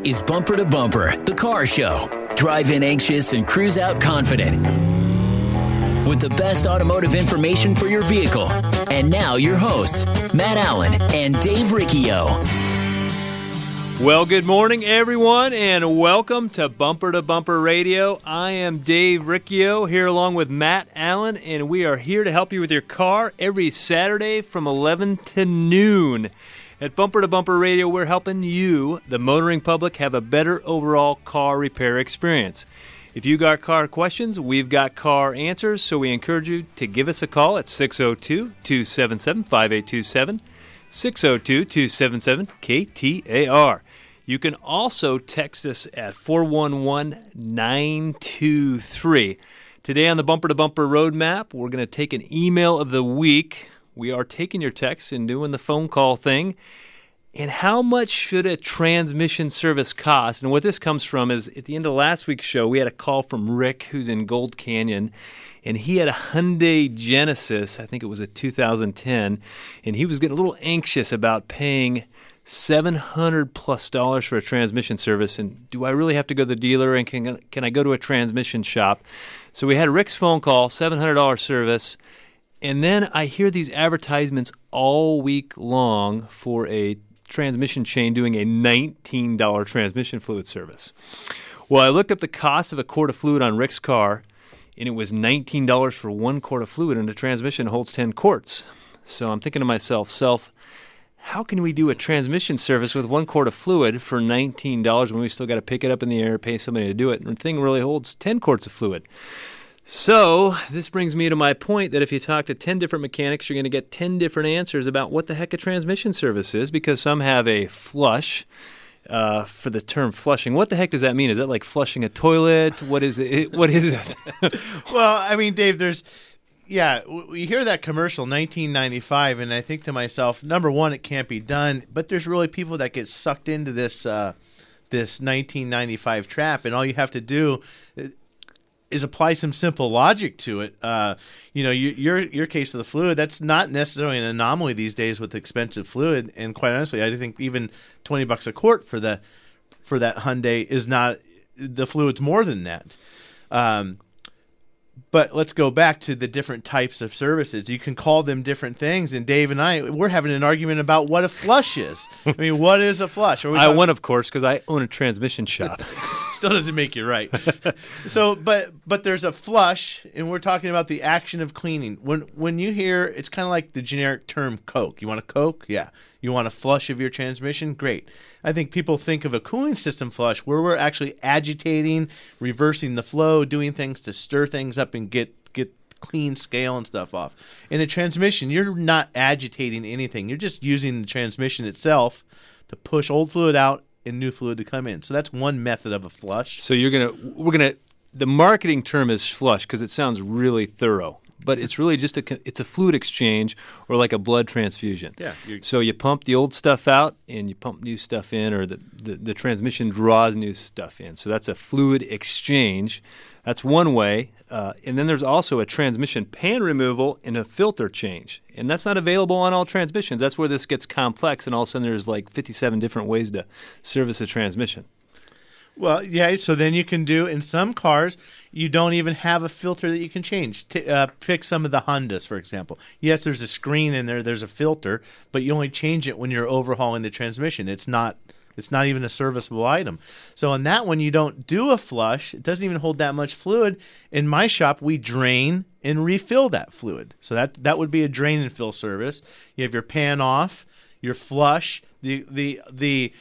is Bumper to Bumper, the car show. Drive in anxious and cruise out confident. With the best automotive information for your vehicle. And now your hosts, Matt Allen and Dave Riccio. Well, good morning, everyone, and welcome to Bumper Radio. I am Dave Riccio here along with Matt Allen, and we are here to help you with your car every Saturday from 11 to noon. At Bumper Radio, we're helping you, the motoring public, have a better overall car repair experience. If you got car questions, we've got car answers, so we encourage you to give us a call at 602-277-5827, 602-277-KTAR. You can also text us at 411-923. Today on the Bumper to Bumper Roadmap, we're going to take an email of the week. We are taking your texts and doing the phone call thing. And how much should a transmission service cost? And what this comes from is at the end of last week's show, we had a call from Rick, who's in Gold Canyon, and he had a Hyundai Genesis, I think it was a 2010, and he was getting a little anxious about paying $700+ for a transmission service. And do I really have to go to the dealer, and can I go to a transmission shop? So we had Rick's phone call, $700 service. And then I hear these advertisements all week long for a transmission chain doing a $19 transmission fluid service. Well, I looked up the cost of a quart of fluid on Rick's car, and it was $19 for 1 quart of fluid, and the transmission holds 10 quarts. So I'm thinking to myself, how can we do a transmission service with 1 quart of fluid for $19 when we still got to pick it up in the air, pay somebody to do it, and the thing really holds 10 quarts of fluid? So this brings me to my point that if you talk to 10 different mechanics, you're going to get 10 different answers about what the heck a transmission service is, because some have a flush for the term flushing. What the heck does that mean? Is that like flushing a toilet? What is it? What is it? Well, I mean, Dave, we hear that commercial, 1995, and I think to myself, number one, it can't be done, but there's really people that get sucked into this 1995 trap, and all you have to do is apply some simple logic to it. Your case of the fluid, that's not necessarily an anomaly these days with expensive fluid. And quite honestly, I think even $20 a quart for that Hyundai is not, the fluid's more than that. But let's go back to the different types of services. You can call them different things, and Dave and I, we're having an argument about what a flush is. I mean, what is a flush? I won, of course, because I own a transmission shop. Still doesn't make you right. So, but there's a flush, and we're talking about the action of cleaning. When you hear, it's kind of like the generic term Coke. You want a Coke? Yeah. You want a flush of your transmission? Great. I think people think of a cooling system flush where we're actually agitating, reversing the flow, doing things to stir things up and get clean scale and stuff off. In a transmission, you're not agitating anything. You're just using the transmission itself to push old fluid out and new fluid to come in. So that's one method of a flush. So the marketing term is flush because it sounds really thorough. But it's really just it's a fluid exchange or like a blood transfusion. Yeah. So you pump the old stuff out and you pump new stuff in, or the transmission draws new stuff in. So that's a fluid exchange. That's one way. And then there's also a transmission pan removal and a filter change. And that's not available on all transmissions. That's where this gets complex, and all of a sudden there's like 57 different ways to service a transmission. Well, yeah, so then you can do, in some cars, you don't even have a filter that you can change. Pick some of the Hondas, for example. Yes, there's a screen in there, there's a filter, but you only change it when you're overhauling the transmission. It's not even a serviceable item. So on that one, you don't do a flush. It doesn't even hold that much fluid. In my shop, we drain and refill that fluid. So that would be a drain and fill service. You have your pan off, your flush. The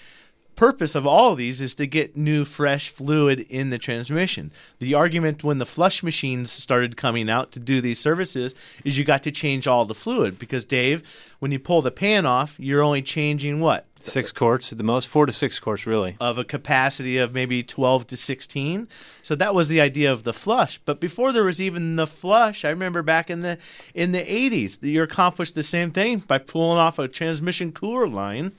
purpose of all of these is to get new, fresh fluid in the transmission. The argument when the flush machines started coming out to do these services is you got to change all the fluid because, Dave, when you pull the pan off, you're only changing what? 6 quarts at the most, 4 to 6 quarts, really. Of a capacity of maybe 12 to 16. So that was the idea of the flush. But before there was even the flush, I remember back in the 80s, you accomplished the same thing by pulling off a transmission cooler line.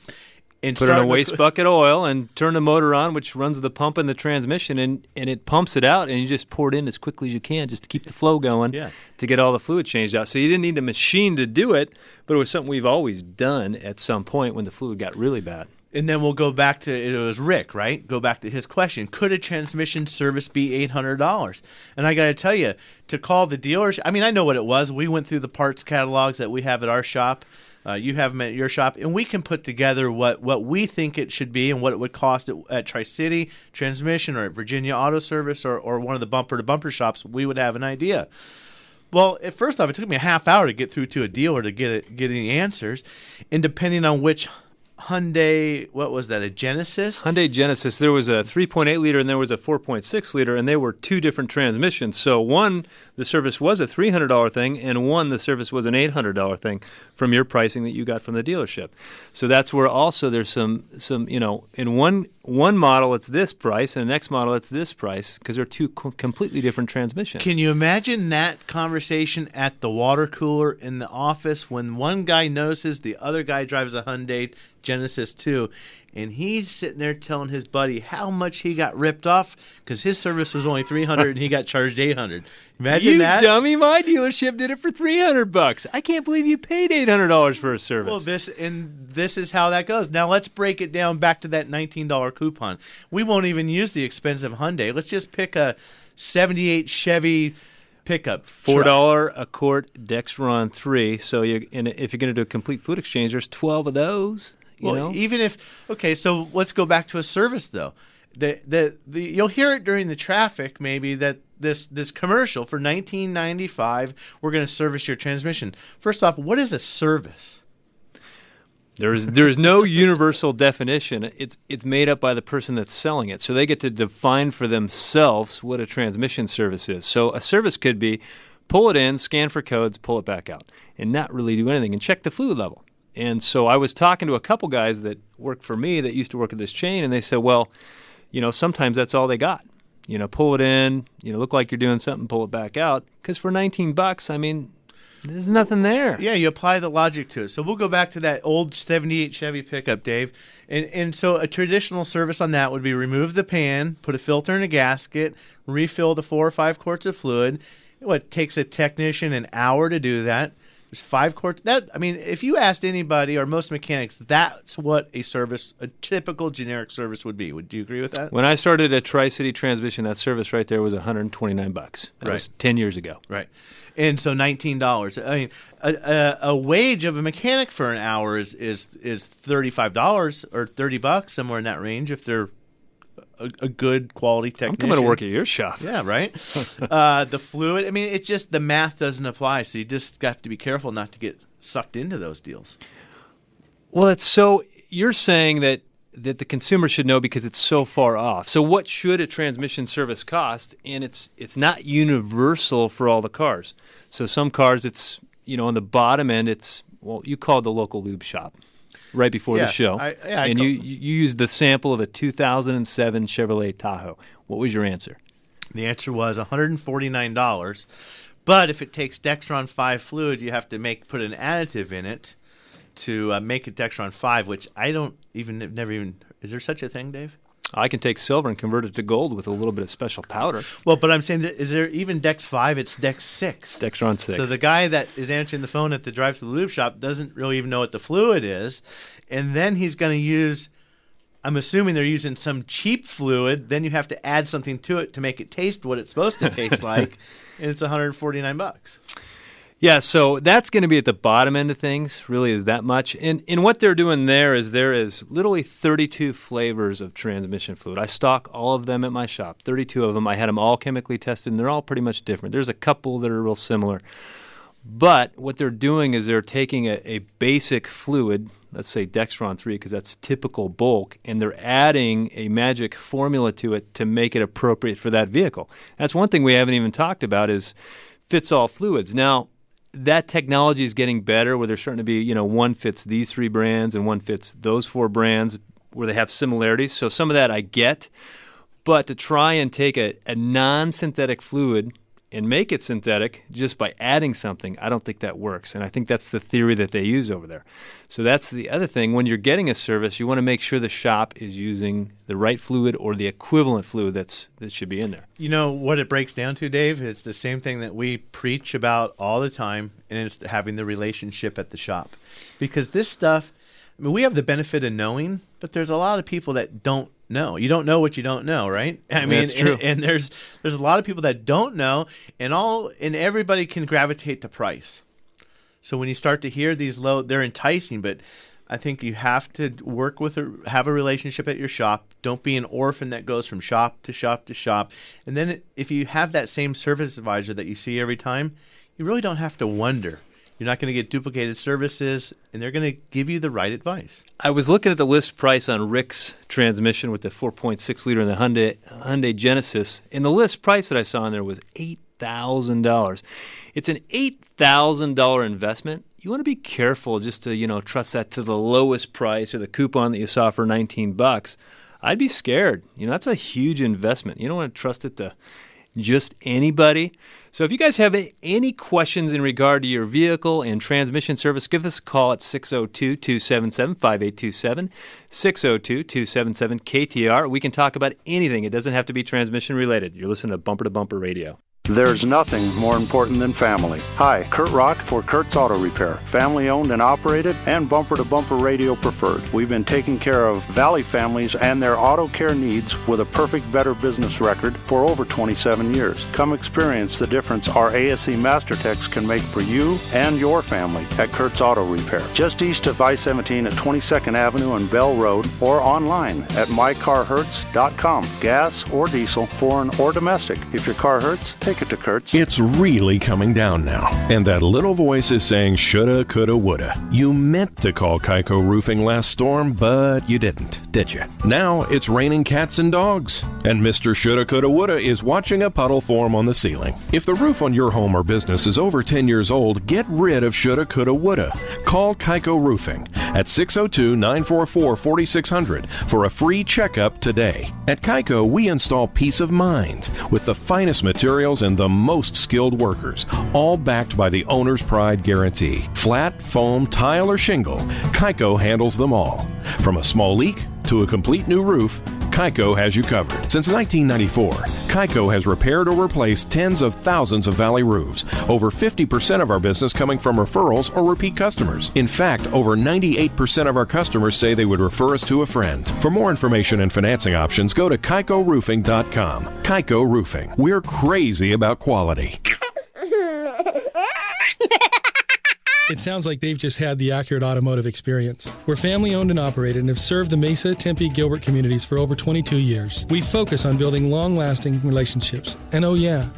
And put in a waste bucket of oil and turn the motor on, which runs the pump in the transmission, and it pumps it out, and you just pour it in as quickly as you can just to keep the flow going to get all the fluid changed out. So you didn't need a machine to do it, but it was something we've always done at some point when the fluid got really bad. And then we'll go back to, it was Rick, right? Go back to his question. Could a transmission service be $800? And I got to tell you, to call the dealership, I mean, I know what it was. We went through the parts catalogs that we have at our shop. You have them at your shop. And we can put together what we think it should be and what it would cost at Tri-City Transmission or at Virginia Auto Service or one of the bumper-to-bumper shops. We would have an idea. Well, first off, it took me a half hour to get through to a dealer to get any answers. And depending on which Hyundai, what was that, a Genesis? Hyundai Genesis, there was a 3.8 liter and there was a 4.6 liter, and they were two different transmissions. So one, the service was a $300 thing, and one, the service was an $800 thing from your pricing that you got from the dealership. So that's where also there's some in one model it's this price, and the next model it's this price, because they're two completely different transmissions. Can you imagine that conversation at the water cooler in the office when one guy notices the other guy drives a Hyundai Genesis 2, and he's sitting there telling his buddy how much he got ripped off because his service was only $300 and he got charged $800. Imagine that. You dummy! My dealership did it for $300. I can't believe you paid $800 for a service. Well, this is how that goes. Now let's break it down back to that $19 coupon. We won't even use the expensive Hyundai. Let's just pick a '78 Chevy pickup. $4 a quart Dexron 3. So if you're going to do a complete fluid exchange, there's 12 of those. Even if so let's go back to a service though. You'll hear it during the traffic maybe that this commercial for $19.95 we're going to service your transmission. First off, what is a service? There's no universal definition. It's made up by the person that's selling it. So they get to define for themselves what a transmission service is. So a service could be pull it in, scan for codes, pull it back out, and not really do anything, and check the fluid level. And so I was talking to a couple guys that work for me that used to work at this chain, and they said, well, sometimes that's all they got. Pull it in, look like you're doing something, pull it back out. Because for $19, I mean, there's nothing there. Yeah, you apply the logic to it. So we'll go back to that old '78 Chevy pickup, Dave. And so a traditional service on that would be remove the pan, put a filter in a gasket, refill the 4 or 5 quarts of fluid. It takes a technician an hour to do that. There's 5 quarts. If you asked anybody or most mechanics, that's what a typical generic service would be. Would you agree with that? When I started at Tri-City Transmission, that service right there was $129. That was 10 years ago. Right. And so $19. I mean, a wage of a mechanic for an hour is $35 or $30, somewhere in that range, if they're a good quality technician. I'm coming to work at your shop. Yeah, right. The fluid. I mean, it's just the math doesn't apply, so you just have to be careful not to get sucked into those deals. Well, you're saying that the consumer should know because it's so far off. So what should a transmission service cost? And it's not universal for all the cars. So some cars, it's on the bottom end, you call the local lube shop right before the show. You used the sample of a 2007 Chevrolet Tahoe. What was your answer? The answer was $149. But if it takes Dexron 5 fluid, you have to put an additive in it to make it Dexron 5, which never even. Is there such a thing, Dave? I can take silver and convert it to gold with a little bit of special powder. Well, but I'm saying, is there even Dex 5? It's Dex 6. Dexron 6. So the guy that is answering the phone at the drive-thru lube shop doesn't really even know what the fluid is. And then he's going to use, I'm assuming they're using some cheap fluid. Then you have to add something to it to make it taste what it's supposed to taste like. And it's $149. Yeah, so that's going to be at the bottom end of things, really is that much. And what they're doing there is literally 32 flavors of transmission fluid. I stock all of them at my shop, 32 of them. I had them all chemically tested, and they're all pretty much different. There's a couple that are real similar. But what they're doing is they're taking a basic fluid, let's say Dexron 3, because that's typical bulk, and they're adding a magic formula to it to make it appropriate for that vehicle. That's one thing we haven't even talked about is fits all fluids. Now, that technology is getting better where there's starting to be, one fits these 3 brands and one fits those 4 brands where they have similarities. So some of that I get. But to try and take a non-synthetic fluid and make it synthetic just by adding something, I don't think that works. And I think that's the theory that they use over there. So that's the other thing. When you're getting a service, you want to make sure the shop is using the right fluid or the equivalent fluid that should be in there. You know what it breaks down to, Dave? It's the same thing that we preach about all the time, and it's having the relationship at the shop. Because this stuff, I mean, we have the benefit of knowing, but there's a lot of people that don't know. You don't know what you don't know, right? I mean, That's true. And there's a lot of people that don't know, and everybody can gravitate to price. So when you start to hear these low, they're enticing, but I think you have to work with have a relationship at your shop. Don't be an orphan that goes from shop to shop to shop. And then if you have that same service advisor that you see every time, you really don't have to wonder. You're not going to get duplicated services, and they're going to give you the right advice. I was looking at the list price on Rick's transmission with the 4.6 liter in the Hyundai Genesis, and the list price that I saw in there was $8,000. It's an $8,000 investment. You want to be careful just to, trust that to the lowest price or the coupon that you saw for $19. I'd be scared. That's a huge investment. You don't want to trust it to just anybody. So if you guys have any questions in regard to your vehicle and transmission service, give us a call at 602-277-5827, 602-277-KTAR. We can talk about anything. It doesn't have to be transmission related. You're listening to Bumper to Bumper Radio. There's nothing more important than family. Hi, Kurt Rock for Kurt's Auto Repair. Family owned and operated and bumper to bumper radio preferred. We've been taking care of Valley families and their auto care needs with a perfect Better Business record for over 27 years. Come experience the difference our ASE MasterTechs can make for you and your family at Kurt's Auto Repair. Just east of I-17 at 22nd Avenue and Bell Road, or online at mycarhurts.com. Gas or diesel, foreign or domestic. If your car hurts, take it to Kurt's. It's really coming down now, and that little voice is saying shoulda, coulda, woulda. You meant to call Kaiko Roofing last storm, but you didn't, did you? Now it's raining cats and dogs, and Mr. Shoulda, coulda, woulda is watching a puddle form on the ceiling. If the roof on your home or business is over 10 years old, get rid of shoulda, coulda, woulda. Call Kaiko Roofing at 602-944-4600 for a free checkup today. At Kaiko, we install peace of mind with the finest materials and the most skilled workers, all backed by the owner's pride guarantee. Flat, foam, tile, or shingle, Kaiko handles them all. From a small leak to a complete new roof, Kaiko has you covered. Since 1994, Kaiko has repaired or replaced tens of thousands of Valley roofs. Over 50% of our business coming from referrals or repeat customers. In fact, over 98% of our customers say they would refer us to a friend. For more information and financing options, go to KaikoRoofing.com. Kaiko Roofing. We're crazy about quality. It sounds like they've just had the accurate automotive experience. We're family owned and operated and have served the Mesa, Tempe, Gilbert communities for over 22 years. We focus on building long-lasting relationships and,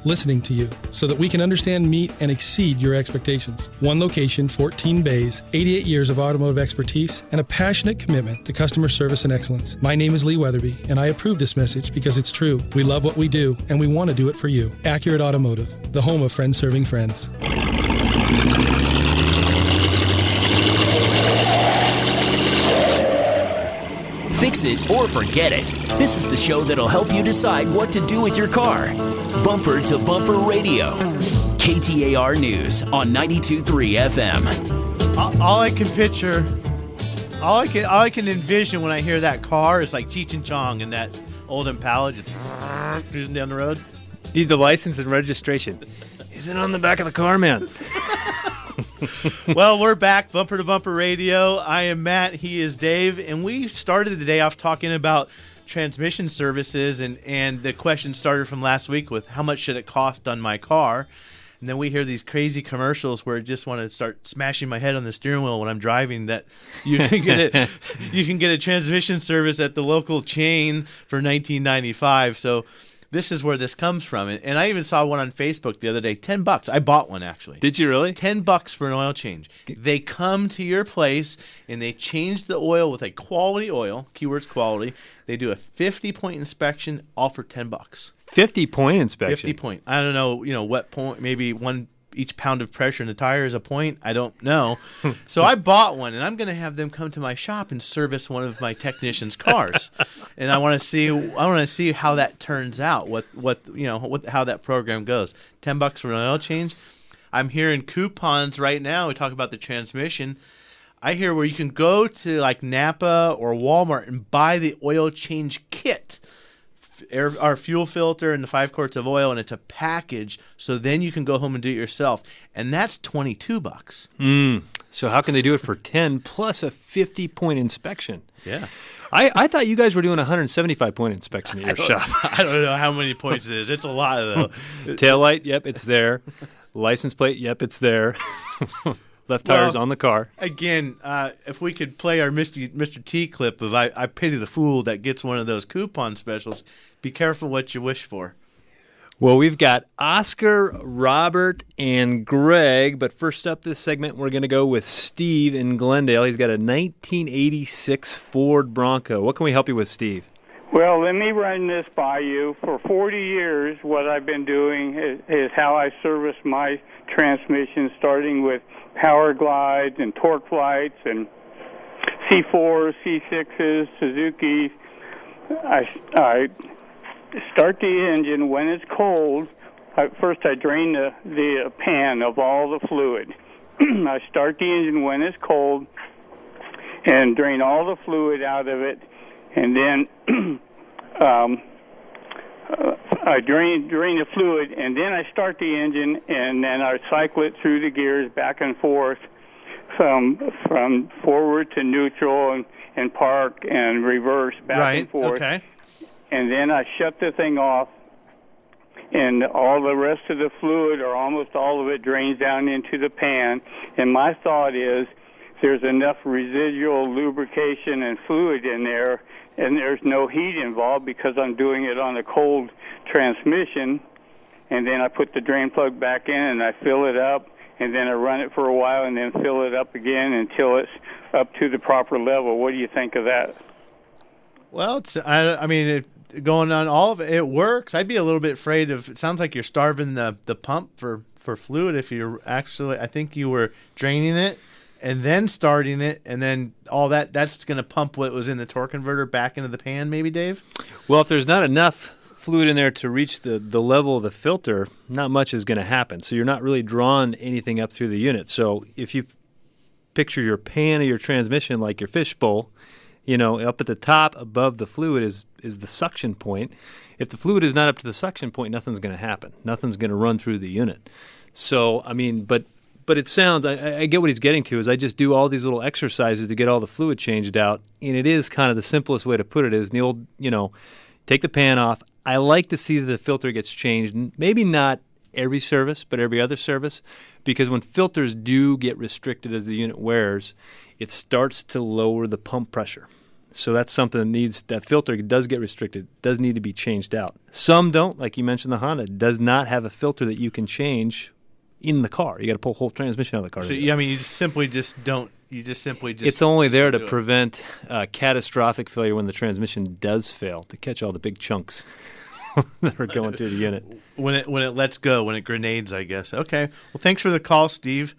listening to you so that we can understand, meet, and exceed your expectations. One location, 14 bays, 88 years of automotive expertise, and a passionate commitment to customer service and excellence. My name is Lee Weatherby, and I approve this message because it's true. We love what we do, and we want to do it for you. Accurate Automotive, the home of friends serving friends. Fix it or forget it. This is the show that'll help you decide what to do with your car. Bumper to Bumper Radio. KTAR News on 92.3 FM. All I can picture, all I can envision when I hear that car is like Cheech and Chong in that old Impala just cruising down the road. Need the license and registration. Is it on the back of the car, man? Well, we're back, Bumper to Bumper Radio. I am Matt, he is Dave, and we started the day off talking about transmission services, and the question started from last week with how much should it cost on my car? And then we hear these crazy commercials where I just want to start smashing my head on the steering wheel when I'm driving, that you can get a transmission service at the local chain for $19.95. So this is where this comes from. And I even saw one on Facebook the other day, $10. I bought one, actually. Did you really? $10 for an oil change. They come to your place and they change the oil with a quality oil, keywords quality. They do a 50-point inspection, all for $10. 50-point inspection? 50 point. I don't know, what point, maybe each pound of pressure in the tire is a point. I don't know. So I bought one, and I'm going to have them come to my shop and service one of my technicians' cars. And I want to see how that turns out. How that program goes. $10 for an oil change. I'm hearing coupons right now. We talk about the transmission. I hear where you can go to like Napa or Walmart and buy the oil change kit. Our fuel filter and the 5 quarts of oil, and it's a package, so then you can go home and do it yourself, and that's $22. So how can they do it for 10 plus a 50-point inspection? Yeah. I thought you guys were doing a 175-point inspection at your shop. I don't know how many points it is. It's a lot, though. Taillight, yep, it's there. License plate, yep, it's there. Left tire's on the car. Again, if we could play our Mr. T clip of I pity the fool that gets one of those coupon specials, be careful what you wish for. Well, we've got Oscar, Robert, and Greg, but first up this segment, we're going to go with Steve in Glendale. He's got a 1986 Ford Bronco. What can we help you with, Steve? Well, let me run this by you. For 40 years, what I've been doing is how I service my transmission, starting with power glides and torque flights and C4s, C6s, Suzuki's. I start the engine when it's cold. First, I drain the pan of all the fluid. I start the engine when it's cold and drain all the fluid out of it, and then I drain the fluid, and then I start the engine, and then I cycle it through the gears back and forth from forward to neutral and park and reverse back and forth. Okay. And then I shut the thing off, and all the rest of the fluid, or almost all of it, drains down into the pan. And my thought is there's enough residual lubrication and fluid in there, and there's no heat involved because I'm doing it on a cold transmission. And then I put the drain plug back in, and I fill it up, and then I run it for a while, and then fill it up again until it's up to the proper level. What do you think of that? Well, going on all of it, it works. I'd be a little bit afraid of. It sounds like you're starving the pump for fluid. If you're actually, I think you were draining it and then starting it, and then all that's going to pump what was in the torque converter back into the pan. Maybe, Dave. Well, if there's not enough fluid in there to reach the level of the filter, not much is going to happen. So you're not really drawing anything up through the unit. So if you picture your pan of your transmission like your fishbowl, up at the top above the fluid is the suction point. If the fluid is not up to the suction point, nothing's going to happen. Nothing's going to run through the unit. So, but it sounds, I get what he's getting to, is I just do all these little exercises to get all the fluid changed out, and it is kind of the simplest way to put it is the old, take the pan off. I like to see that the filter gets changed, maybe not every service, but every other service, because when filters do get restricted as the unit wears, it starts to lower the pump pressure. So that's something that filter does get restricted, does need to be changed out. Some don't, like you mentioned the Honda, does not have a filter that you can change in the car. You got to pull the whole transmission out of the car. So, you simply just don't. It's only there to prevent catastrophic failure when the transmission does fail, to catch all the big chunks that are going through the unit. When it lets go, when it grenades, I guess. Okay. Well, thanks for the call, Steve.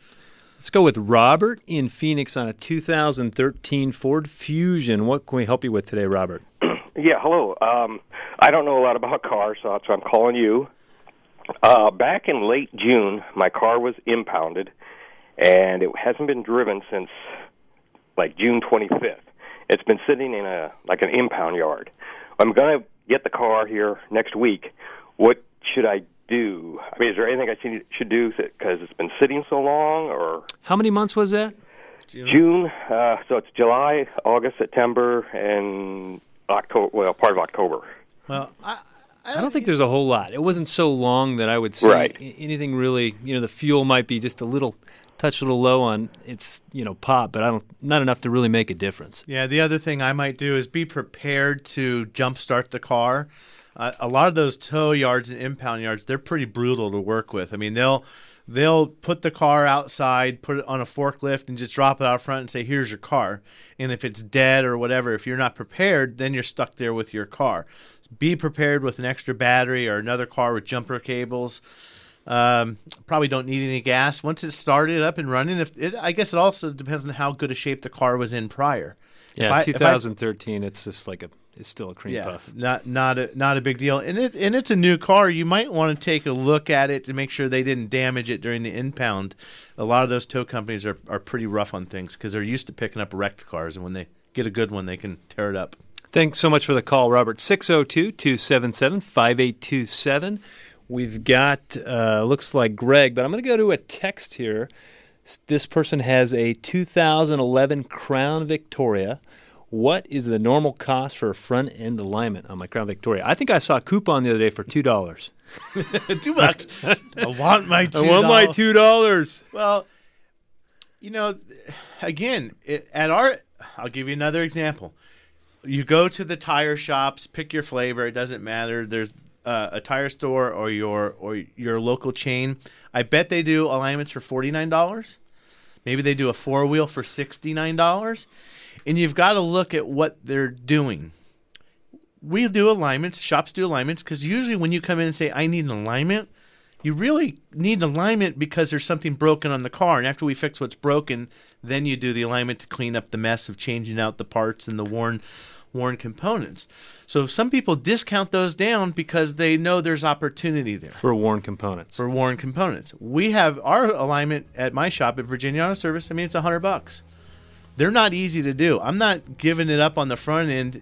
Let's go with Robert in Phoenix on a 2013 Ford Fusion. What can we help you with today, Robert? Yeah, hello. I don't know a lot about cars, so I'm calling you. Back in late June, my car was impounded, and it hasn't been driven since June 25th. It's been sitting in an impound yard. I'm going to get the car here next week. What should I do? Is there anything I should do because it's been sitting so long? Or how many months was that? June. So it's July, August, September, and October. Well, part of October. Well, I don't think there's a whole lot. It wasn't so long that I would say anything really. The fuel might be just a little low on its pop, but not enough to really make a difference. Yeah. The other thing I might do is be prepared to jumpstart the car. A lot of those tow yards and impound yards, they're pretty brutal to work with. They'll put the car outside, put it on a forklift, and just drop it out front and say, here's your car. And if it's dead or whatever, if you're not prepared, then you're stuck there with your car. Be prepared with an extra battery or another car with jumper cables. Probably don't need any gas. Once it's started up and running, I guess it also depends on how good a shape the car was in prior. Yeah, 2013, it's just it's still a cream puff. Not a big deal. And it's a new car. You might want to take a look at it to make sure they didn't damage it during the impound. A lot of those tow companies are pretty rough on things because they're used to picking up wrecked cars, and when they get a good one, they can tear it up. Thanks so much for the call, Robert. 602-277-5827. We've got, looks like Greg, but I'm going to go to a text here. This person has a 2011 Crown Victoria. What is the normal cost for a front-end alignment on my Crown Victoria? I think I saw a coupon the other day for $2. $2. I want my $2. I want my $2. Well, again, I'll give you another example. You go to the tire shops, pick your flavor. It doesn't matter. There's a tire store or your local chain. I bet they do alignments for $49. Maybe they do a 4-wheel for $69. And you've got to look at what they're doing. We do alignments, shops do alignments, because usually when you come in and say, I need an alignment, you really need an alignment because there's something broken on the car. And after we fix what's broken, then you do the alignment to clean up the mess of changing out the parts and the worn components. So some people discount those down because they know there's opportunity there. For worn components. We have our alignment at my shop at Virginia Auto Service. I mean, it's $100. They're not easy to do. I'm not giving it up on the front end,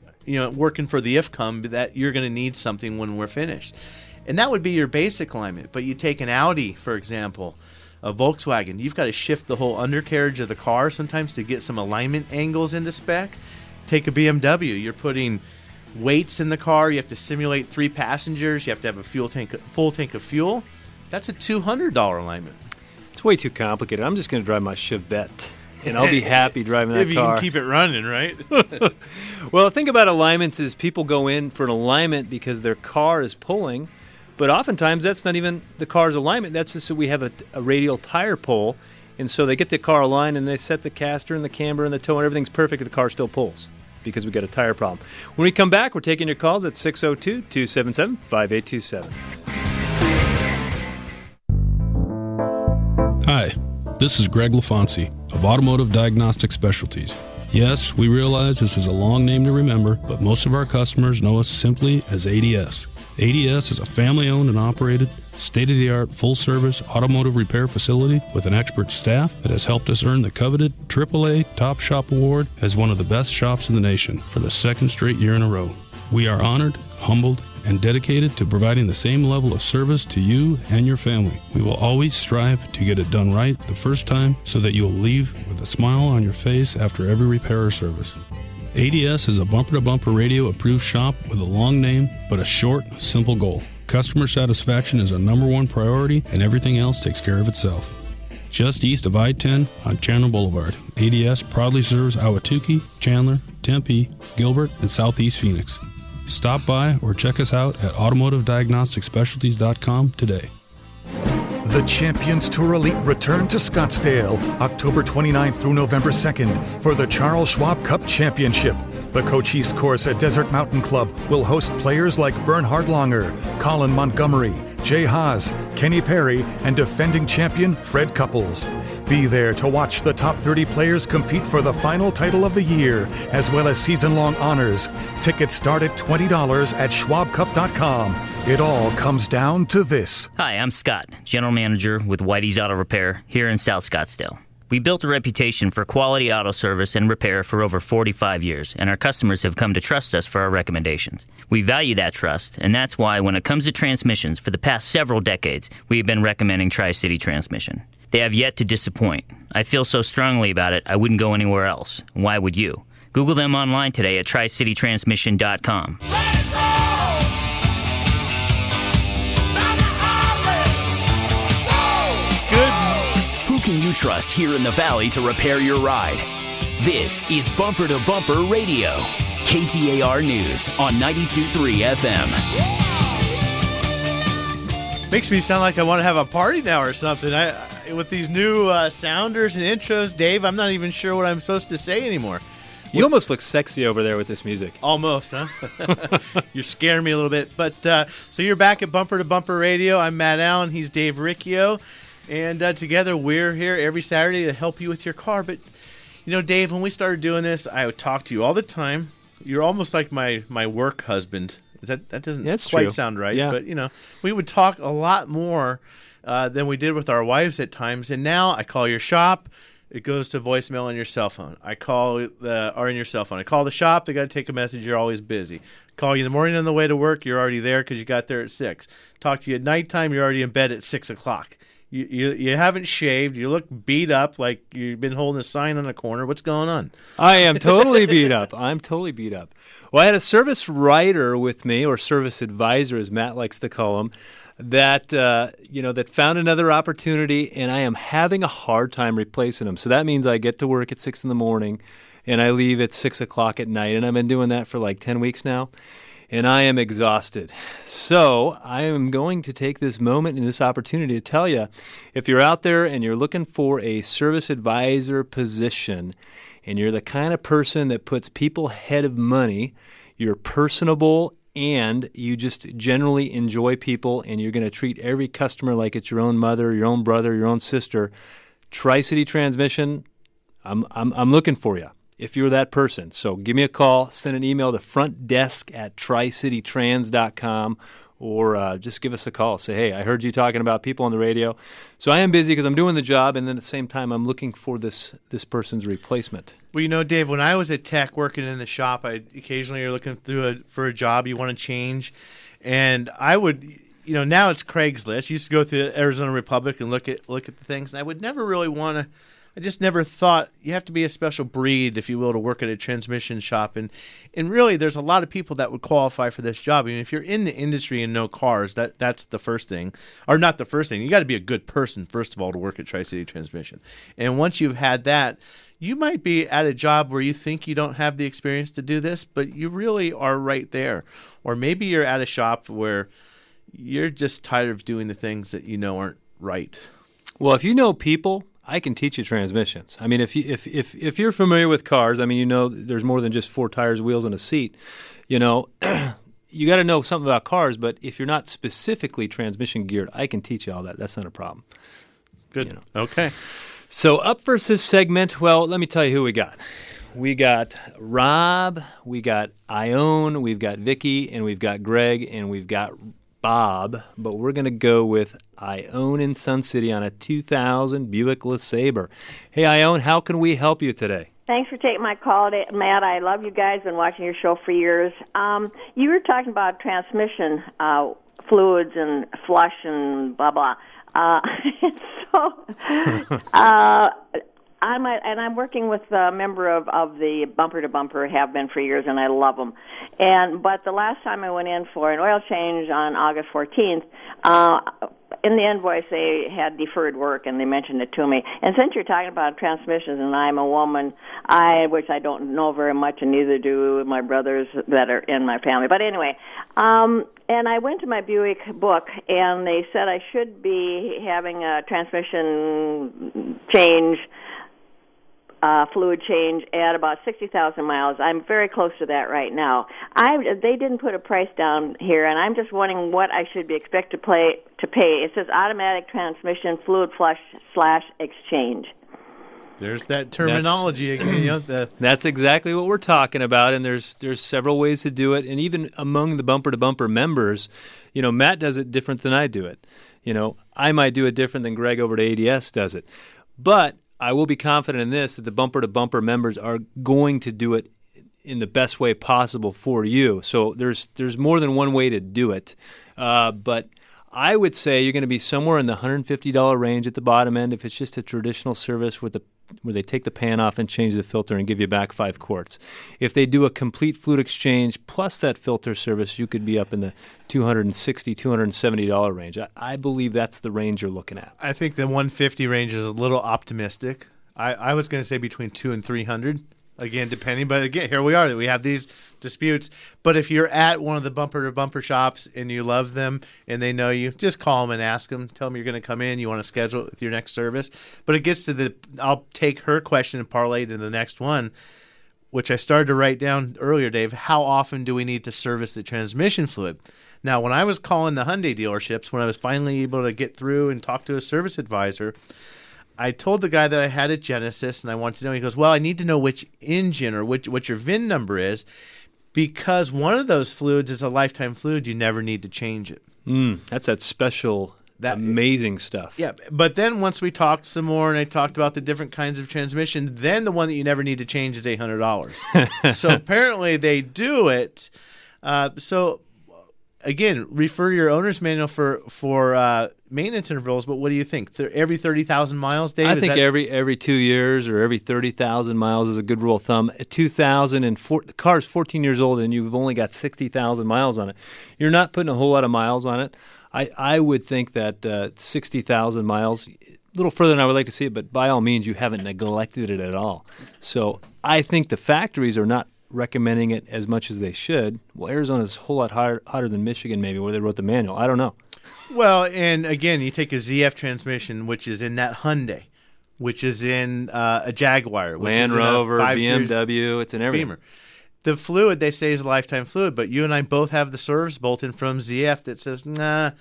working for the IFCOM that you're going to need something when we're finished. And that would be your basic alignment. But you take an Audi, for example, a Volkswagen, you've got to shift the whole undercarriage of the car sometimes to get some alignment angles into spec. Take a BMW, you're putting weights in the car, you have to simulate 3 passengers, you have to have a full tank of fuel. That's a $200 alignment. It's way too complicated. I'm just going to drive my Chevette. And I'll be happy driving that if you car. Can keep it running, right? Well, the thing about alignments is people go in for an alignment because their car is pulling, but oftentimes that's not even the car's alignment. That's just that we have a radial tire pull, and so they get the car aligned and they set the caster and the camber and the toe and everything's perfect, and the car still pulls because we got a tire problem. When we come back, we're taking your calls at 602-277-5827. Hi. This is Greg LaFonsi of Automotive Diagnostic Specialties. Yes, we realize this is a long name to remember, but most of our customers know us simply as ADS. ADS is a family-owned and operated, state-of-the-art, full-service automotive repair facility with an expert staff that has helped us earn the coveted AAA Top Shop Award as one of the best shops in the nation for the 2nd straight year in a row. We are honored, humbled, and dedicated to providing the same level of service to you and your family. We will always strive to get it done right the first time so that you'll leave with a smile on your face after every repair or service. ADS is a bumper-to-bumper radio approved shop with a long name but a short, simple goal. Customer satisfaction is our number one priority, and everything else takes care of itself. Just east of I-10 on Chandler Boulevard, ADS proudly serves Ahwatukee, Chandler, Tempe, Gilbert, and Southeast Phoenix. Stop by or check us out at automotivediagnosticspecialties.com today. The Champions Tour Elite return to Scottsdale, October 29th through November 2nd for the Charles Schwab Cup Championship. The Cochise course at Desert Mountain Club will host players like Bernhard Langer, Colin Montgomery, Jay Haas, Kenny Perry, and defending champion Fred Couples. Be there to watch the top 30 players compete for the final title of the year, as well as season-long honors. Tickets start at $20 at schwabcup.com. It all comes down to this. Hi, I'm Scott, General Manager with Whitey's Auto Repair here in South Scottsdale. We built a reputation for quality auto service and repair for over 45 years, and our customers have come to trust us for our recommendations. We value that trust, and that's why when it comes to transmissions for the past several decades, we have been recommending Tri-City Transmission. They have yet to disappoint. I feel so strongly about it, I wouldn't go anywhere else. Why would you? Google them online today at tricitytransmission.com. Who can you trust here in the Valley to repair your ride? This is Bumper to Bumper Radio. KTAR News on 92.3 FM. Makes me sound like I want to have a party now or something. With these new sounders and intros, Dave, I'm not even sure what I'm supposed to say anymore. You almost look sexy over there with this music. Almost, huh? You're scaring me a little bit. But so you're back at Bumper to Bumper Radio. I'm Matt Allen. He's Dave Riccio. And together we're here every Saturday to help you with your car. But, you know, Dave, when we started doing this, I would talk to you all the time. You're almost like my work husband. That doesn't quite sound right. Yeah. But, you know, we would talk a lot more than we did with our wives at times. And now I call your shop. It goes to voicemail on your cell phone. I call in your cell phone. I call the shop. They got to take a message. You're always busy. Call you in the morning on the way to work. You're already there because you got there at 6. Talk to you at nighttime. You're already in bed at 6 o'clock. You haven't shaved. You look beat up like you've been holding a sign on a corner. What's going on? I am totally beat up. I'm totally beat up. Well, I had a service writer with me, or service advisor, as Matt likes to call him, that that found another opportunity, and I am having a hard time replacing him. So that means I get to work at 6 a.m, and I leave at 6 o'clock at night, and I've been doing that for like 10 weeks now. And I am exhausted. So I am going to take this moment and this opportunity to tell you, if you're out there and you're looking for a service advisor position, and you're the kind of person that puts people ahead of money, you're personable, and you just generally enjoy people, and you're going to treat every customer like it's your own mother, your own brother, your own sister, Tri-City Transmission, I'm looking for you. If you're that person. So give me a call, send an email to frontdesk@tricitytrans.com, or just give us a call. Say, hey, I heard you talking about people on the radio. So I am busy because I'm doing the job, and then at the same time, I'm looking for this person's replacement. Well, Dave, when I was at Tech working in the shop, I occasionally you're looking for a job you want to change, and I would, now it's Craigslist. I used to go through the Arizona Republic and look at the things, and I would never really want to. I just never thought you have to be a special breed, if you will, to work at a transmission shop. And really, there's a lot of people that would qualify for this job. I mean, if you're in the industry and know cars, that's the first thing. Or not the first thing. You got to be a good person, first of all, to work at Tri-City Transmission. And once you've had that, you might be at a job where you think you don't have the experience to do this, but you really are right there. Or maybe you're at a shop where you're just tired of doing the things that you know aren't right. Well, if you know people, I can teach you transmissions. I mean, if you're familiar with cars, I mean, there's more than just 4 tires, wheels, and a seat. You got to know something about cars, but if you're not specifically transmission geared, I can teach you all that. That's not a problem. Good. Okay. So up for this segment, well, let me tell you who we got. We got Rob, we got Ione, we've got Vicky, and we've got Greg, and we've got Bob, but we're going to go with Ione in Sun City on a 2000 Buick LeSabre. Hey, Ione, how can we help you today? Thanks for taking my call, Matt. I love you guys. Been watching your show for years. You were talking about transmission fluids and flush and blah, blah. I'm working with a member of the Bumper to Bumper, have been for years, and I love them. But the last time I went in for an oil change on August 14th, in the invoice they had deferred work, and they mentioned it to me. And since you're talking about transmissions, and I'm a woman, which I don't know very much, and neither do my brothers that are in my family. But anyway, and I went to my Buick book, and they said I should be having a transmission change, fluid change at about 60,000 miles. I'm very close to that right now. They didn't put a price down here, and I'm just wondering what I should be expected to pay. It says automatic transmission fluid flush / exchange. There's that terminology again. That's exactly what we're talking about, and there's several ways to do it. And even among the Bumper to Bumper members, Matt does it different than I do it. I might do it different than Greg over to ADS does it. But I will be confident in this, that the Bumper to Bumper members are going to do it in the best way possible for you. So there's more than one way to do it. But I would say you're going to be somewhere in the $150 range at the bottom end if it's just a traditional service where they take the pan off and change the filter and give you back 5 quarts. If they do a complete fluid exchange plus that filter service, you could be up in the $260, $270 range. I believe that's the range you're looking at. I think the 150 range is a little optimistic. I was going to say between 200 and 300. Again, depending, but again, here we are. We have these disputes. But if you're at one of the Bumper to Bumper shops and you love them and they know you, just call them and ask them. Tell them you're going to come in. You want to schedule it with your next service. But it gets to I'll take her question and parlay it into the next one, which I started to write down earlier, Dave. How often do we need to service the transmission fluid? Now, when I was calling the Hyundai dealerships, when I was finally able to get through and talk to a service advisor, I told the guy that I had a Genesis, and I wanted to know. He goes, well, I need to know which engine or what your VIN number is, because one of those fluids is a lifetime fluid. You never need to change it. That's that special, amazing stuff. Yeah, but then once we talked some more, and I talked about the different kinds of transmission, then the one that you never need to change is $800. So apparently they do it. So again, refer your owner's manual for maintenance intervals. But what do you think? Every 30,000 miles, Dave? I think every 2 years or every 30,000 miles is a good rule of thumb. 2004, the car's 14 years old and you've only got 60,000 miles on it. You're not putting a whole lot of miles on it. I would think that 60,000 miles, a little further than I would like to see it, but by all means, you haven't neglected it at all. So I think the factories are not recommending it as much as they should. Well, Arizona's a whole lot hotter than Michigan, maybe, where they wrote the manual. I don't know. Well, and again, you take a ZF transmission, which is in that Hyundai, which is in a Jaguar, which Land is Rover, in a 5 Series BMW, it's in everything. Beamer. The fluid, they say, is a lifetime fluid, but you and I both have the service bulletin from ZF that says, nah,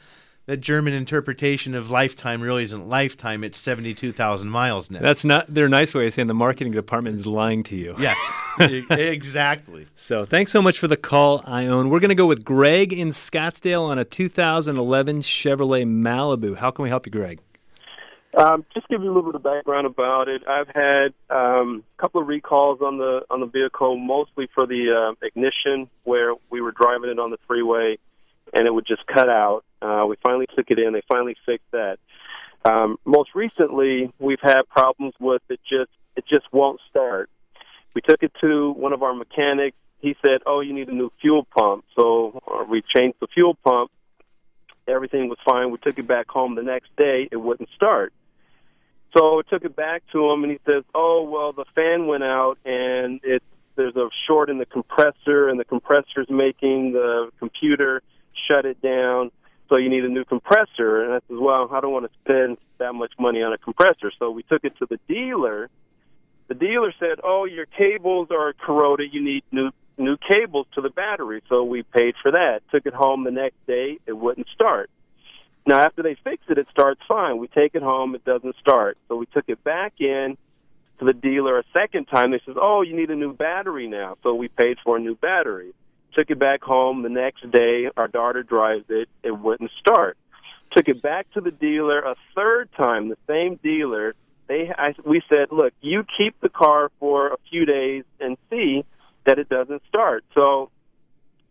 that German interpretation of lifetime really isn't lifetime. It's 72,000 miles now. That's not their nice way of saying the marketing department is lying to you. Yeah, exactly. So thanks so much for the call, Ione. We're going to go with Greg in Scottsdale on a 2011 Chevrolet Malibu. How can we help you, Greg? Just give you a little bit of background about it. I've had a couple of recalls on the vehicle, mostly for the ignition, where we were driving it on the freeway and it would just cut out. We finally took it in. They finally fixed that. Most recently, we've had problems with it just won't start. We took it to one of our mechanics. He said, "Oh, you need a new fuel pump." So we changed the fuel pump. Everything was fine. We took it back home the next day. It wouldn't start. So I took it back to him, and he says, "Oh, well, the fan went out, and there's a short in the compressor, and the compressor's making the computer shut it down, so you need a new compressor." And I said, "Well, I don't want to spend that much money on a compressor." So we took it to the dealer. The dealer said, "Oh, your cables are corroded. You need new cables to the battery." So we paid for that. Took it home the next day. It wouldn't start. Now, after they fix it, it starts fine. We take it home, it doesn't start. So we took it back in to the dealer a second time. They said, "Oh, you need a new battery now." So we paid for a new battery. Took it back home the next day. Our daughter drives it. It wouldn't start. Took it back to the dealer a third time, the same dealer. We said, "Look, you keep the car for a few days and see that it doesn't start." So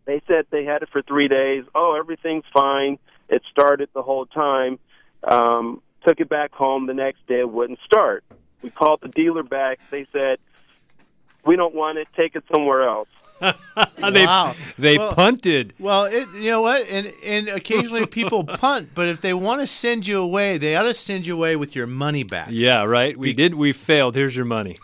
they said they had it for 3 days. "Oh, everything's fine. It started the whole time." Took it back home the next day. It wouldn't start. We called the dealer back. They said, "We don't want it. Take it somewhere else." Wow. They punted. Well, you know what? And occasionally people punt, but if they want to send you away, they ought to send you away with your money back. Yeah, right. We failed. Here's your money.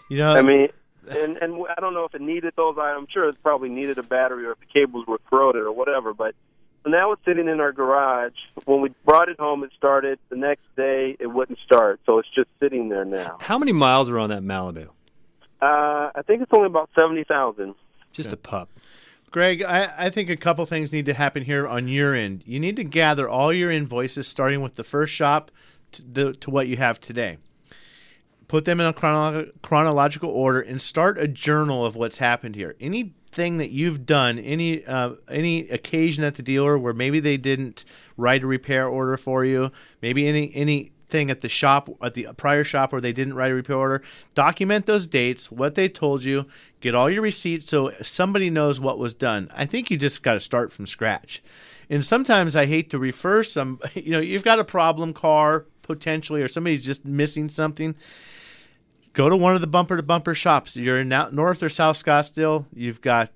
You know, I mean, and I don't know if it needed those items. I'm sure it probably needed a battery or if the cables were corroded or whatever, but so now it's sitting in our garage. When we brought it home, it started. The next day, it wouldn't start, so it's just sitting there now. How many miles were on that Malibu? I think it's only about 70,000. Just a pup. Greg, I think a couple things need to happen here on your end. You need to gather all your invoices, starting with the first shop to what you have today. Put them in a chronological order and start a journal of what's happened here. Anything that you've done, any occasion at the dealer where maybe they didn't write a repair order for you, maybe anything at the shop, at the prior shop where they didn't write a repair order, document those dates, what they told you, get all your receipts so somebody knows what was done. I think you just got to start from scratch. And sometimes I hate to refer you've got a problem car potentially, or somebody's just missing something. Go to one of the bumper-to-bumper shops. You're in North or South Scottsdale. You've got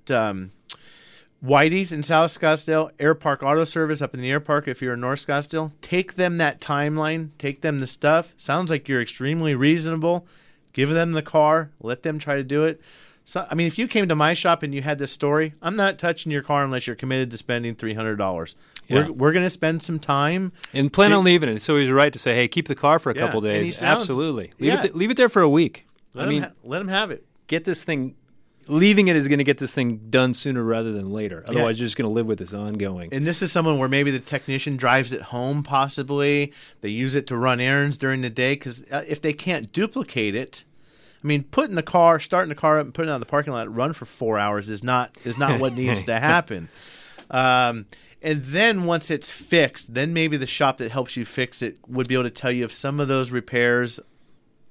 Whitey's in South Scottsdale, Air Park Auto Service up in the Air Park if you're in North Scottsdale. Take them that timeline. Take them the stuff. Sounds like you're extremely reasonable. Give them the car. Let them try to do it. So, I mean, if you came to my shop and you had this story, I'm not touching your car unless you're committed to spending $300. Yeah. We're going to spend some time. And plan on leaving it. So he's right to say, hey, keep the car for a couple days. Absolutely. Leave it there for a week. Let him have it. Get this thing. Leaving it is going to get this thing done sooner rather than later. Otherwise, you're just going to live with this ongoing. And this is someone where maybe the technician drives it home, possibly. They use it to run errands during the day, because if they can't duplicate it, I mean, starting the car up and putting it out in the parking lot, run for 4 hours is not what needs to happen. And then once it's fixed, then maybe the shop that helps you fix it would be able to tell you if some of those repairs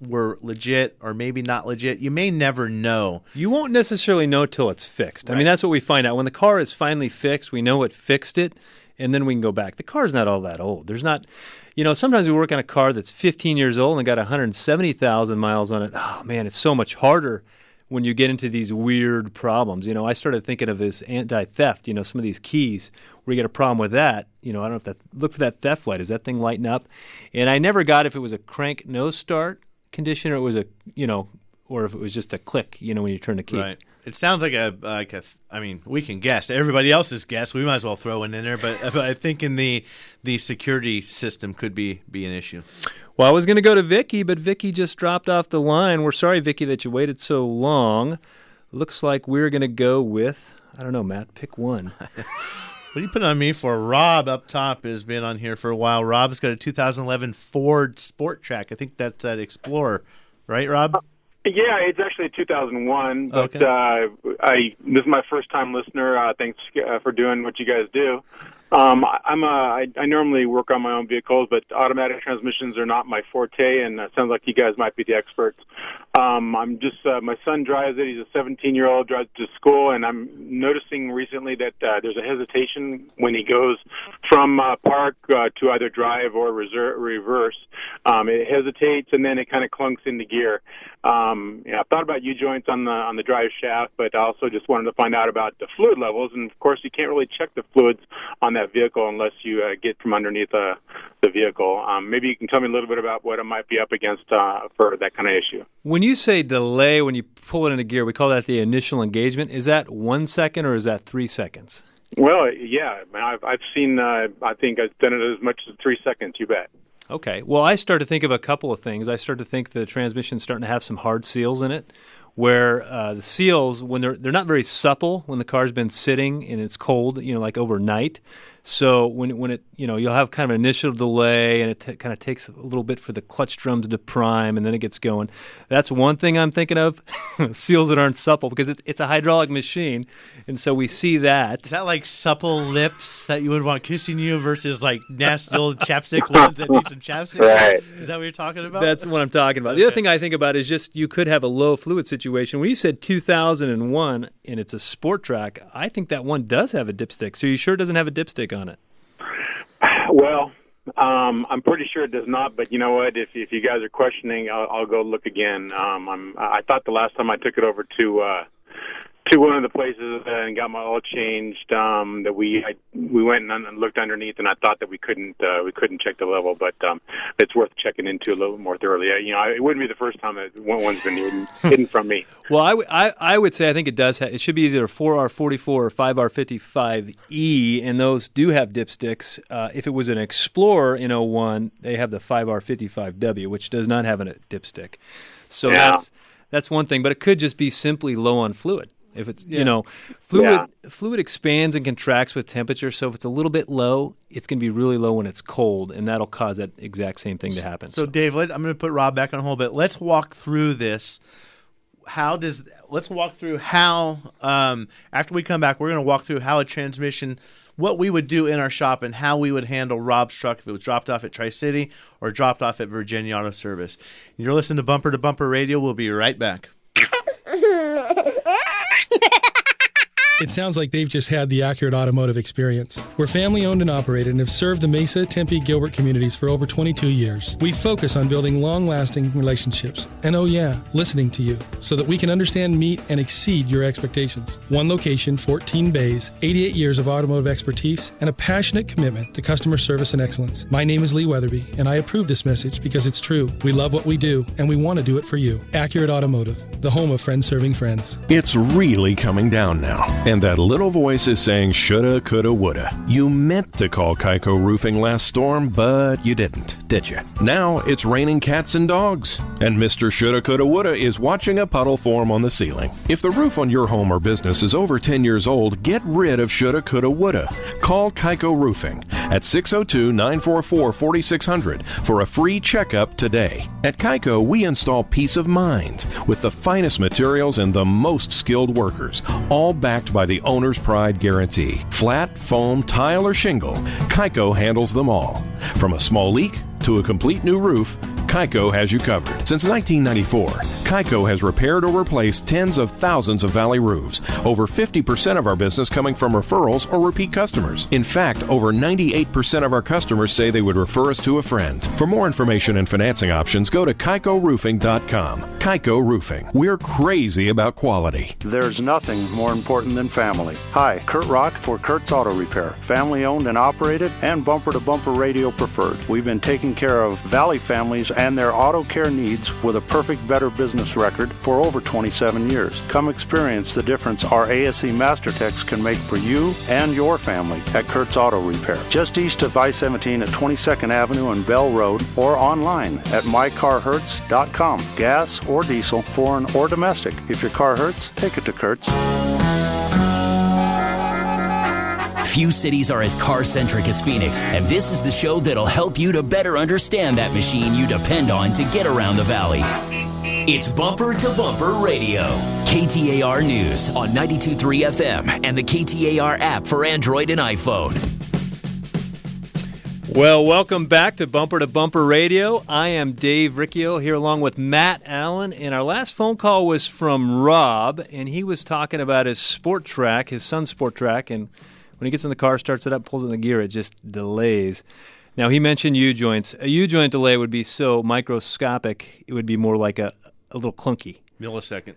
were legit or maybe not legit. You may never know. You won't necessarily know till it's fixed. Right. I mean, that's what we find out. When the car is finally fixed, we know it fixed it, and then we can go back. The car's not all that old. There's not, sometimes we work on a car that's 15 years old and got 170,000 miles on it. Oh, man, it's so much harder when you get into these weird problems. I started thinking of as anti-theft, some of these keys where you get a problem with that. I don't know if look for that theft light. Is that thing lighting up? And I never got if it was a crank no start condition or it was or if it was just a click, when you turn the key. Right. It sounds like I mean, we can guess. Everybody else's guess. We might as well throw one in there. But I think in the security system could be an issue. Well, I was going to go to Vicky, but Vicky just dropped off the line. We're sorry, Vicky, that you waited so long. Looks like we're going to go with, I don't know, Matt, pick one. What are you putting on me for? Rob up top has been on here for a while. Rob's got a 2011 Ford Sport Track. I think that's that Explorer. Right, Rob? Yeah, it's actually a 2001, but okay. This is my first-time listener. Thanks for doing what you guys do. I normally work on my own vehicles, but automatic transmissions are not my forte, and it sounds like you guys might be the experts. My son drives it. He's a 17-year-old, drives to school, and I'm noticing recently that there's a hesitation when he goes from park to either drive or reverse. It hesitates, and then it kind of clunks into gear. I thought about U-joints on the drive shaft, but I also just wanted to find out about the fluid levels, and of course you can't really check the fluids on that vehicle unless you get from underneath the vehicle. Maybe you can tell me a little bit about what I might be up against for that kind of issue. When you say delay, when you pull it into gear, we call that the initial engagement. Is that 1 second or is that 3 seconds? Well, yeah, I've seen, I think I've done it as much as 3 seconds, you bet. Okay. Well, I start to think of a couple of things. I start to think the transmission's starting to have some hard seals in it, where the seals, when they're not very supple when the car's been sitting and it's cold, like overnight. So when it, you'll have kind of an initial delay, and it kind of takes a little bit for the clutch drums to prime, and then it gets going. That's one thing I'm thinking of, seals that aren't supple, because it's a hydraulic machine, and so we see that. Is that like supple lips that you would want kissing you versus like nasty old chapstick ones that need some chapstick? Right. Is that what you're talking about? That's what I'm talking about. Okay. The other thing I think about is just you could have a low fluid situation. When you said 2001 and it's a sport track, I think that one does have a dipstick. So you sure it doesn't have a dipstick on it? Well, I'm pretty sure it does not, but you know what? If you guys are questioning, I'll go look again. I thought the last time I took it over to one of the places and got my oil changed, that we went and looked underneath, and I thought that we couldn't check the level, but it's worth checking into a little more thoroughly. It wouldn't be the first time that one's been hidden from me. Well, I would say I think it does. It should be either a 4R44 or 5R55E, and those do have dipsticks. If it was an Explorer in 01, they have the 5R55W, which does not have a dipstick. So yeah. That's one thing, but it could just be simply low on fluid. If it's, fluid expands and contracts with temperature, so if it's a little bit low, it's going to be really low when it's cold, and that'll cause that exact same thing to happen. So Dave, I'm going to put Rob back on hold, but let's walk through this. Let's walk through how, after we come back, we're going to walk through how a transmission, what we would do in our shop, and how we would handle Rob's truck if it was dropped off at Tri-City or dropped off at Virginia Auto Service. You're listening to Bumper to Bumper Radio. We'll be right back. It sounds like they've just had the accurate automotive experience. We're family owned and operated and have served the Mesa, Tempe, Gilbert communities for over 22 years. We focus on building long-lasting relationships and, listening to you so that we can understand, meet, and exceed your expectations. One location, 14 bays, 88 years of automotive expertise, and a passionate commitment to customer service and excellence. My name is Lee Weatherby, and I approve this message because it's true. We love what we do, and we want to do it for you. Accurate Automotive, the home of friends serving friends. It's really coming down now. And that little voice is saying shoulda, coulda, woulda. You meant to call Kaiko Roofing last storm, but you didn't, did you? Now it's raining cats and dogs, and Mr. Shoulda, Coulda, Woulda is watching a puddle form on the ceiling. If the roof on your home or business is over 10 years old, get rid of shoulda, coulda, woulda. Call Kaiko Roofing at 602-944-4600 for a free checkup today. At Kaiko, we install peace of mind with the finest materials and the most skilled workers, all backed by the owner's pride guarantee. Flat, foam, tile, or shingle, Kaiko handles them all. From a small leak to a complete new roof, Kaiko has you covered. Since 1994, Kaiko has repaired or replaced tens of thousands of valley roofs. Over 50% of our business coming from referrals or repeat customers. In fact, over 98% of our customers say they would refer us to a friend. For more information and financing options, go to KaikoRoofing.com. Kaiko Roofing. We're crazy about quality. There's nothing more important than family. Hi, Kurt Rock for Kurt's Auto Repair. Family owned and operated and bumper-to-bumper radio preferred. We've been taking care of Valley families and their auto care needs with a perfect Better Business record for over 27 years. Come experience the difference our ASE MasterTechs can make for you and your family at Kurt's Auto Repair. Just east of I-17 at 22nd Avenue and Bell Road, or online at mycarhurts.com. Gas or diesel, foreign or domestic. If your car hurts, take it to Kurt's. Few cities are as car-centric as Phoenix, and this is the show that'll help you to better understand that machine you depend on to get around the valley. It's Bumper to Bumper Radio. KTAR News on 92.3 FM and the KTAR app for Android and iPhone. Well, welcome back to Bumper Radio. I am Dave Riccio here along with Matt Allen, and our last phone call was from Rob, and he was talking about his sport track, his son's sport track, and when he gets in the car, starts it up, pulls it in the gear, it just delays. Now, he mentioned U-joints. A U-joint delay would be so microscopic, it would be more like a little clunky. Millisecond.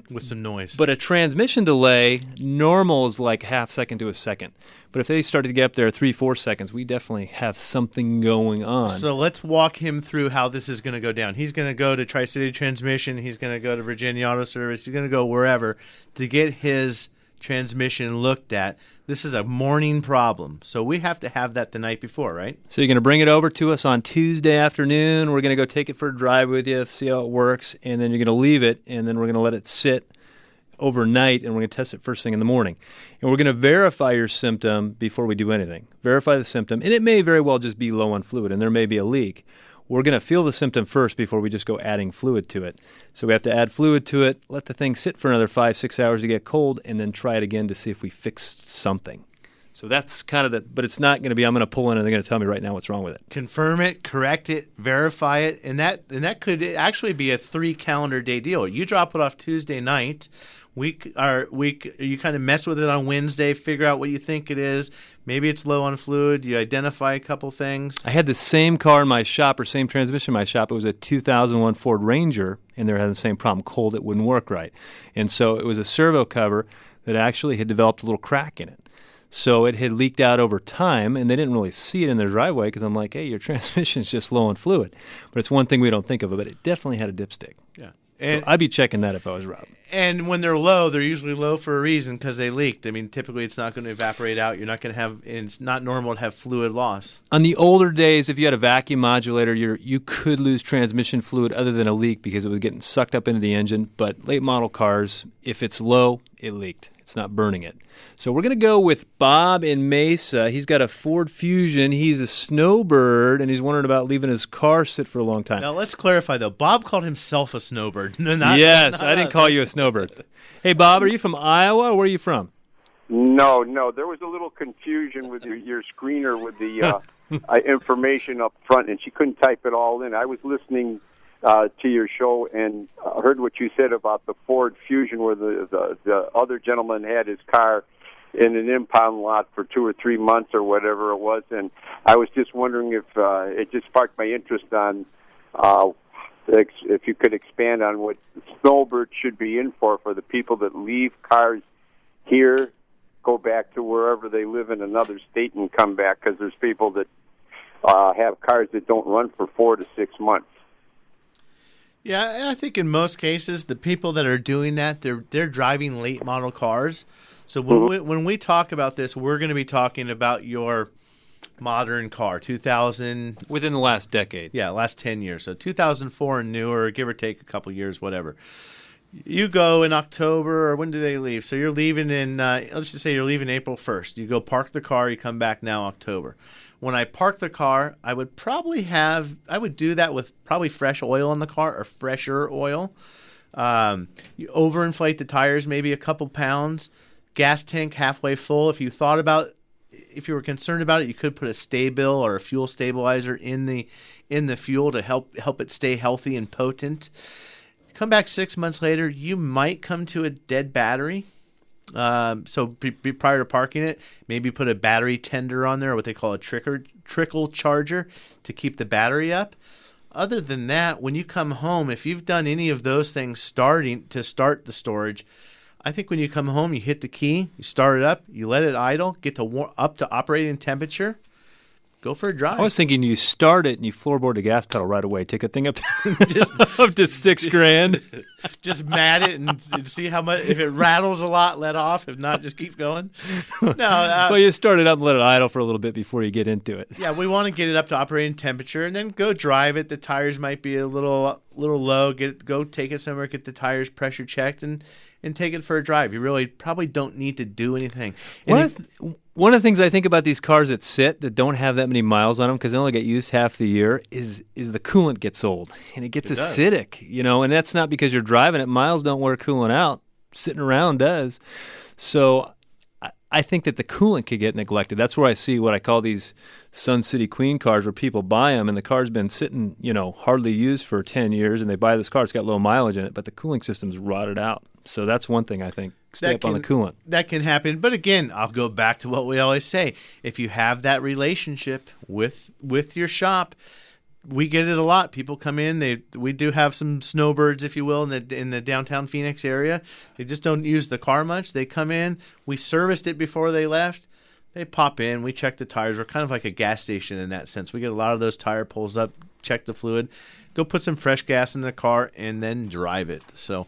With some noise. But a transmission delay, normal is like half second to a second. But if they started to get up there 3-4 seconds, we definitely have something going on. So let's walk him through how this is going to go down. He's going to go to Tri-City Transmission. He's going to go to Virginia Auto Service. He's going to go wherever to get his transmission looked at. This is a morning problem, so we have to have that the night before, right? So you're going to bring it over to us on Tuesday afternoon. We're going to go take it for a drive with you, see how it works, and then you're going to leave it, and then we're going to let it sit overnight, and we're going to test it first thing in the morning. And we're going to verify your symptom before we do anything. Verify the symptom, and it may very well just be low on fluid, and there may be a leak. We're going to feel the symptom first before we just go adding fluid to it. So we have to add fluid to it, let the thing sit for another 5-6 hours to get cold, and then try it again to see if we fixed something. So that's kind of the, but it's not going to be, I'm going to pull in and they're going to tell me right now what's wrong with it. Confirm it, correct it, verify it, and that could actually be a 3 calendar day deal. You drop it off Tuesday night. You kind of mess with it on Wednesday, figure out what you think it is. Maybe it's low on fluid. You identify a couple things. I had the same car in my shop, or same transmission in my shop. It was a 2001 Ford Ranger, and they were having the same problem. Cold, it wouldn't work right. And so it was a servo cover that actually had developed a little crack in it. So it had leaked out over time, and they didn't really see it in their driveway because I'm like, hey, your transmission's just low on fluid. But it's one thing we don't think of, but it definitely had a dipstick. Yeah. So I'd be checking that if I was Rob. And when they're low, they're usually low for a reason because they leaked. I mean, typically it's not going to evaporate out. You're not going to have, and it's not normal to have fluid loss. On the older days, if you had a vacuum modulator, you could lose transmission fluid other than a leak because it was getting sucked up into the engine. But late model cars, if it's low, it leaked. It's not burning it. So we're going to go with Bob in Mesa. He's got a Ford Fusion. He's a snowbird, and he's wondering about leaving his car sit for a long time. Now, let's clarify, though. Bob called himself a snowbird. Yes, I didn't call you a snowbird. Hey, Bob, are you from Iowa, or where are you from? No. There was a little confusion with your screener with the information up front, and she couldn't type it all in. I was listening to your show and heard what you said about the Ford Fusion, where the other gentleman had his car in an impound lot for 2 or 3 months or whatever it was, and I was just wondering if it just sparked my interest on if you could expand on what snowbird should be in for the people that leave cars here, go back to wherever they live in another state and come back, because there's people that have cars that don't run for 4 to 6 months. Yeah, I think in most cases, the people that are doing that, they're driving late model cars. So when we talk about this, we're going to be talking about your modern car, 2000. Within the last decade. Yeah, last 10 years. So 2004 and newer, give or take a couple years, whatever. You go in October, or when do they leave? So you're leaving in, let's just say you're leaving April 1st. You go park the car, you come back now October. When I park the car, I would do that with probably fresh oil in the car, or fresher oil. You overinflate the tires maybe a couple pounds. Gas tank halfway full. If you thought about if you were concerned about it, you could put a stay-bil or a fuel stabilizer in the fuel to help it stay healthy and potent. Come back 6 months later, you might come to a dead battery. So prior to parking it, maybe put a battery tender on there, what they call a trickle charger, to keep the battery up. Other than that, when you come home, if you've done any of those things starting to start the storage, I think when you come home, you hit the key, you start it up, you let it idle, get to up to operating temperature, go for a drive. I was thinking you start it and you floorboard the gas pedal right away. Take a thing up to $6,000. Just mat it and see how much. If it rattles a lot, let off. If not, just keep going. No. Well, you start it up and let it idle for a little bit before you get into it. Yeah, we want to get it up to operating temperature and then go drive it. The tires might be a little low. Go take it somewhere, get the tires pressure checked, and take it for a drive. You really probably don't need to do anything. One of the things I think about these cars that sit, that don't have that many miles on them because they only get used half the year, is the coolant gets old and it gets acidic, and that's not because you're driving it. Miles don't wear coolant out. Sitting around does. So I think that the coolant could get neglected. That's where I see what I call these Sun City Queen cars, where people buy them and the car's been sitting, hardly used for 10 years, and they buy this car. It's got low mileage in it, but the cooling system's rotted out. So that's one thing I think. Stay up on the coolant. That can happen. But again, I'll go back to what we always say. If you have that relationship with your shop, we get it a lot. People come in. We do have some snowbirds, if you will, in the downtown Phoenix area. They just don't use the car much. They come in. We serviced it before they left. They pop in. We check the tires. We're kind of like a gas station in that sense. We get a lot of those tire pulls up, check the fluid, go put some fresh gas in the car, and then drive it. So.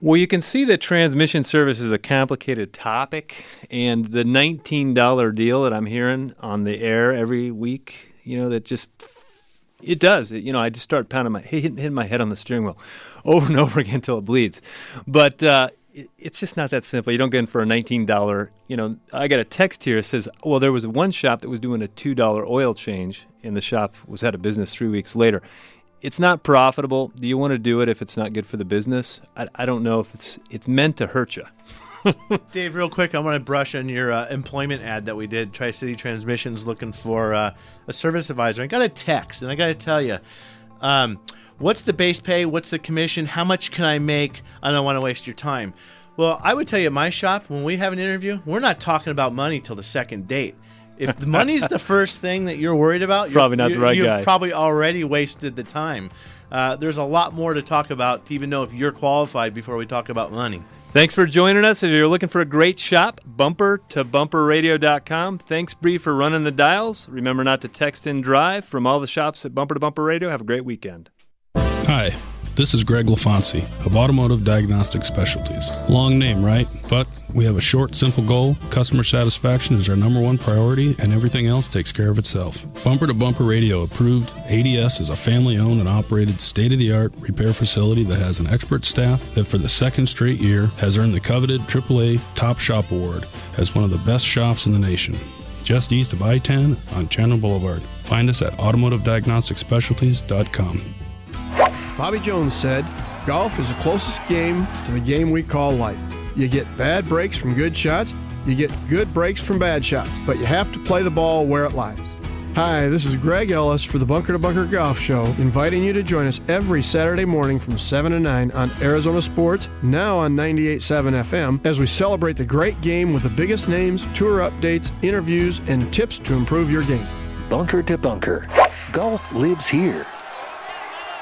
Well, you can see that transmission service is a complicated topic, and the $19 deal that I'm hearing on the air every week, that just it does. I just start pounding hitting my head on the steering wheel over and over again until it bleeds. But it's just not that simple. You don't get in for a $19. I got a text here that says, well, there was one shop that was doing a $2 oil change, and the shop was out of business 3 weeks later. It's not profitable. Do you want to do it if it's not good for the business? I don't know if it's meant to hurt you. Dave, real quick, I want to brush on your employment ad that we did. Tri-City Transmission's looking for a service advisor. I got a text, and I got to tell you, what's the base pay? What's the commission? How much can I make? I don't want to waste your time. Well, I would tell you at my shop, when we have an interview, we're not talking about money till the second date. If the money's the first thing that you're worried about, probably not the right guy. You've probably already wasted the time. There's a lot more to talk about to even know if you're qualified before we talk about money. Thanks for joining us. If you're looking for a great shop, bumpertobumperradio.com. Thanks, Bree, for running the dials. Remember not to text and drive. From all the shops at Bumper to Bumper Radio, have a great weekend. Hi, this is Greg LaFonsi of Automotive Diagnostic Specialties. Long name, right? But we have a short, simple goal. Customer satisfaction is our number one priority, and everything else takes care of itself. Bumper to Bumper Radio approved. ADS is a family-owned and operated state-of-the-art repair facility that has an expert staff that for the second straight year has earned the coveted AAA Top Shop Award as one of the best shops in the nation. Just east of I-10 on Chandler Boulevard. Find us at automotiveddiagnosticspecialties.com. Bobby Jones said, golf is the closest game to the game we call life. You get bad breaks from good shots, you get good breaks from bad shots, but you have to play the ball where it lies. Hi, this is Greg Ellis for the Bunker to Bunker Golf Show, inviting you to join us every Saturday morning from 7 to 9 on Arizona Sports, now on 98.7 FM, as we celebrate the great game with the biggest names, tour updates, interviews, and tips to improve your game. Bunker to Bunker. Golf lives here.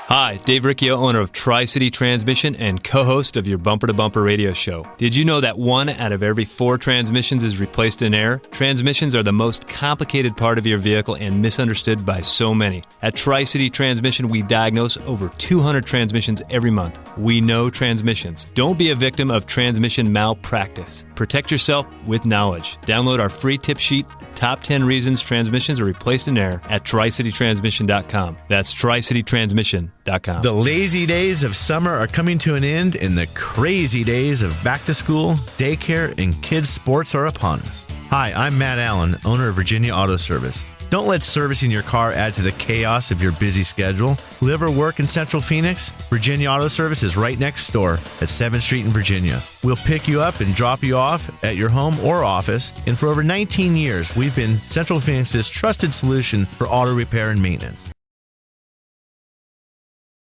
Hi, Dave Riccio, owner of Tri-City Transmission and co-host of your Bumper to Bumper radio show. Did you know that 1 out of every 4 transmissions is replaced in air? Transmissions are the most complicated part of your vehicle and misunderstood by so many. At Tri-City Transmission, we diagnose over 200 transmissions every month. We know transmissions. Don't be a victim of transmission malpractice. Protect yourself with knowledge. Download our free tip sheet, Top 10 Reasons Transmissions Are Replaced in Air, at TriCityTransmission.com. That's TriCityTransmission.com. The lazy days of summer are coming to an end, and the crazy days of back to school, daycare, and kids' sports are upon us. Hi, I'm Matt Allen, owner of Virginia Auto Service. Don't let servicing your car add to the chaos of your busy schedule. Live or work in Central Phoenix? Virginia Auto Service is right next door at 7th Street in Virginia. We'll pick you up and drop you off at your home or office, and for over 19 years, we've been Central Phoenix's trusted solution for auto repair and maintenance.